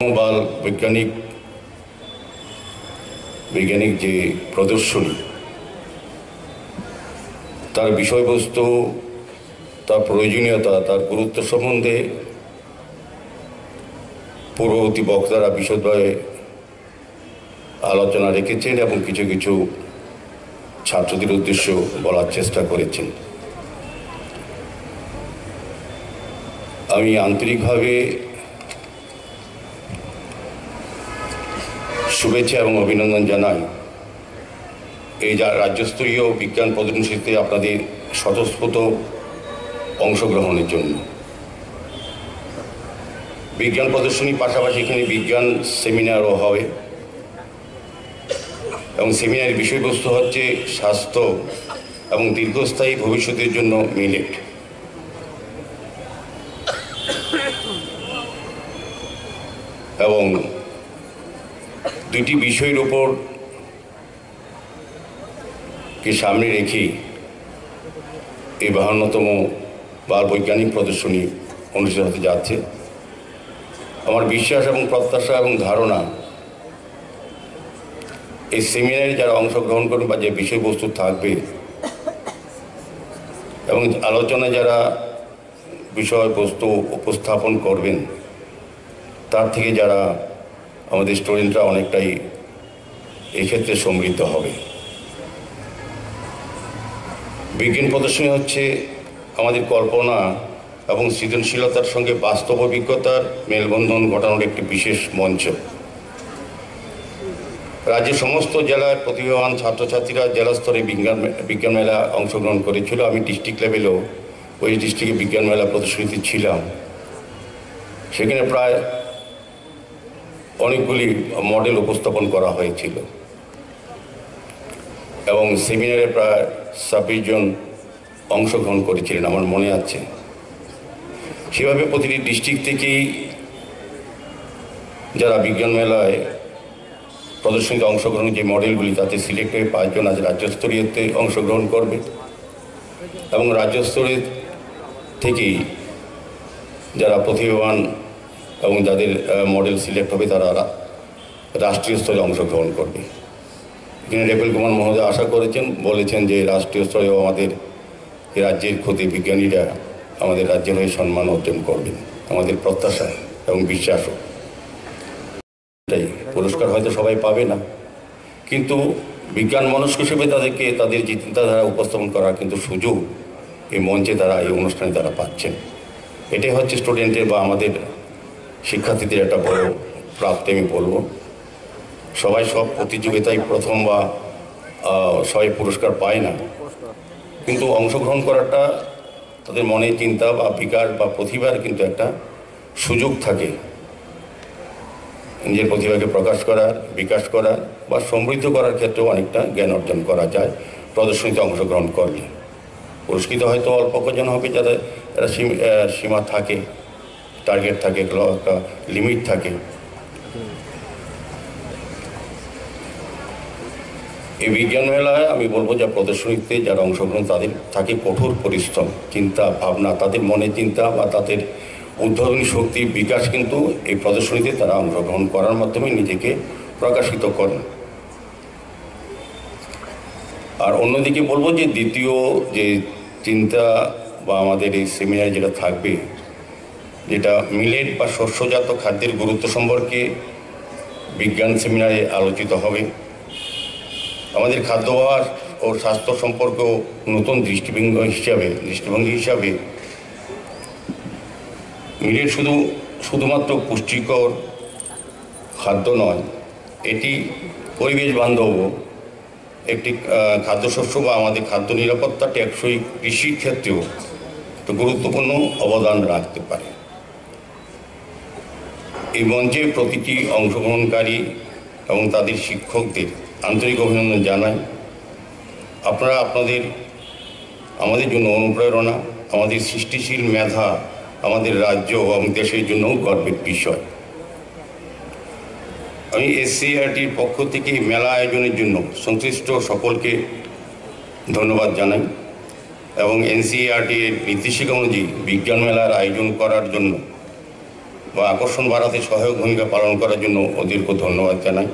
বাল বৈজ্ঞানিক যে প্রদর্শনী তার বিষয়বস্তু, তার প্রয়োজনীয়তা, তার গুরুত্ব সম্বন্ধে পূর্ববর্তী বক্তারা বিশদভাবে আলোচনা রেখেছেন এবং কিছু কিছু ছাত্রদের উদ্দেশ্য বলার চেষ্টা করেছেন। আমি আন্তরিকভাবে শুভেচ্ছা এবং অভিনন্দন জানাই এই রাজ্যস্তরীয় বিজ্ঞান প্রদর্শনীতে আপনাদের স্বতঃস্ফূর্ত অংশগ্রহণের জন্য। বিজ্ঞান প্রদর্শনীর পাশাপাশি এখানে বিজ্ঞান সেমিনারও হবে এবং সেমিনারের বিষয়বস্তু হচ্ছে স্বাস্থ্য এবং দীর্ঘস্থায়ী ভবিষ্যতের জন্য মিলেট। এবং দুটি বিষয়ের উপর কে সামনে রেখে এই 52তম বাল বৈজ্ঞানিক প্রদর্শনী অনুষ্ঠিত হতে যাচ্ছে। আমার বিশ্বাস এবং প্রত্যাশা এবং ধারণা এই সেমিনারে যারা অংশগ্রহণ করবে বা যে বিষয়বস্তু থাকবে এবং আলোচনায় যারা বিষয়বস্তু উপস্থাপন করবেন তার থেকে যারা আমাদের স্টুডেন্টরা অনেকটাই এই ক্ষেত্রে সমৃদ্ধ হবে। বিজ্ঞান প্রদর্শনী হচ্ছে আমাদের কল্পনা এবং সৃজনশীলতার সঙ্গে বাস্তব অভিজ্ঞতার মেলবন্ধন ঘটানোর একটি বিশেষ মঞ্চ। রাজ্যের সমস্ত জেলায় প্রতিভাবান ছাত্রছাত্রীরা জেলা স্তরে বিজ্ঞান মেলা অংশগ্রহণ করেছিল। আমি ডিস্ট্রিক্ট লেভেলেও ওই ডিস্ট্রিক্টে বিজ্ঞান মেলা প্রদর্শনীতে ছিলাম। সেখানে প্রায় অনেকগুলি মডেল উপস্থাপন করা হয়েছিল এবং সেমিনারে প্রায় 26 জন অংশগ্রহণ করেছিলেন আমার মনে আছে। সেভাবে প্রতিটি ডিস্ট্রিক্ট থেকেই যারা বিজ্ঞান মেলায় প্রদর্শনীতে অংশগ্রহণ যে মডেলগুলি তাতে সিলেক্ট হয়ে 5 জন আজ রাজ্যস্তরীয়তে অংশগ্রহণ করবে এবং রাজ্যস্তরের থেকেই যারা প্রতিভাবান এবং যাদের মডেল সিলেক্ট হবে তারা রাষ্ট্রীয় স্তরে অংশগ্রহণ করবে। এখানে রেপেল কুমার মহোদয় আশা বলেছেন যে রাষ্ট্রীয় স্তরেও আমাদের রাজ্যের ক্ষতি বিজ্ঞানীরা আমাদের রাজ্যের হয়ে সম্মান অর্জন করবেন, আমাদের প্রত্যাশা এবং বিশ্বাসও। এটাই পুরস্কার হয়তো সবাই পাবে না, কিন্তু বিজ্ঞান মনস্ক হিসেবে তাদেরকে তাদের যে চিন্তাধারা উপস্থাপন করার কিন্তু সুযোগ এই মঞ্চে তারা এই অনুষ্ঠানে তারা পাচ্ছেন। এটাই হচ্ছে স্টুডেন্টের বা আমাদের শিক্ষার্থীদের একটা বড় প্রাপ্তি আমি বলবো। সবাই সব প্রতিযোগিতায় প্রথম বা সবাই পুরস্কার পায় না, কিন্তু অংশগ্রহণ করাটা তাদের মনে চিন্তা বা বিকাশ বা প্রতিভার কিন্তু একটা সুযোগ থাকে নিজের প্রতিভাকে প্রকাশ করার, বিকাশ করার বা সমৃদ্ধ করার ক্ষেত্রেও অনেকটা জ্ঞান অর্জন করা যায় প্রদর্শনীতে অংশগ্রহণ করলে। পুরস্কৃত হয়তো অল্প কজন হবে যাদের সীমা থাকে, টার্গেট থাকে, একটা লিমিট থাকে। এই বিজ্ঞান মেলায় আমি বলবো যে প্রদর্শনীতে যারা অংশগ্রহণ তাদের থাকে কঠোর পরিশ্রম, চিন্তা ভাবনা, তাদের মনে চিন্তা বা তাদের উদ্ভাবনী শক্তির বিকাশ কিন্তু এই প্রদর্শনীতে তারা অংশগ্রহণ করার মাধ্যমে নিজেকে প্রকাশিত করেন। আর অন্যদিকে বলবো যে দ্বিতীয় যে চিন্তা বা আমাদের এই সেমিনারে যেটা থাকবে, যেটা মিলেট বা শস্যজাত খাদ্যের গুরুত্ব সম্পর্কে বিজ্ঞান সেমিনারে আলোচিত হবে। আমাদের খাদ্যাভ্যাস ও স্বাস্থ্য সম্পর্কেও নতুন দৃষ্টিভঙ্গি হিসাবে মিলেট শুধুমাত্র পুষ্টিকর খাদ্য নয়, এটি পরিবেশ বান্ধব একটি খাদ্যশস্য বা আমাদের খাদ্য নিরাপত্তা টেকসই কৃষির ক্ষেত্রেও একটা গুরুত্বপূর্ণ অবদান রাখতে পারে। এই মঞ্চে প্রতিটি অংশগ্রহণকারী এবং তাদের শিক্ষকদের আন্তরিক অভিনন্দন জানাই। আপনারা আমাদের জন্য অনুপ্রেরণা, আমাদের সৃষ্টিশীল মেধা আমাদের রাজ্য এবং দেশের জন্য গর্বের বিষয়। আমি এসসিআরটির পক্ষ থেকে মেলা আয়োজনের জন্য সংশ্লিষ্ট সকলকে ধন্যবাদ জানাই এবং এনসিইআরটির নির্দেশিকা অনুযায়ী বিজ্ঞান মেলার আয়োজন করার জন্য বা আকর্ষণ বাড়াতে সহায়ক ভূমিকা পালন করার জন্য ওদেরকে ধন্যবাদ জানাই।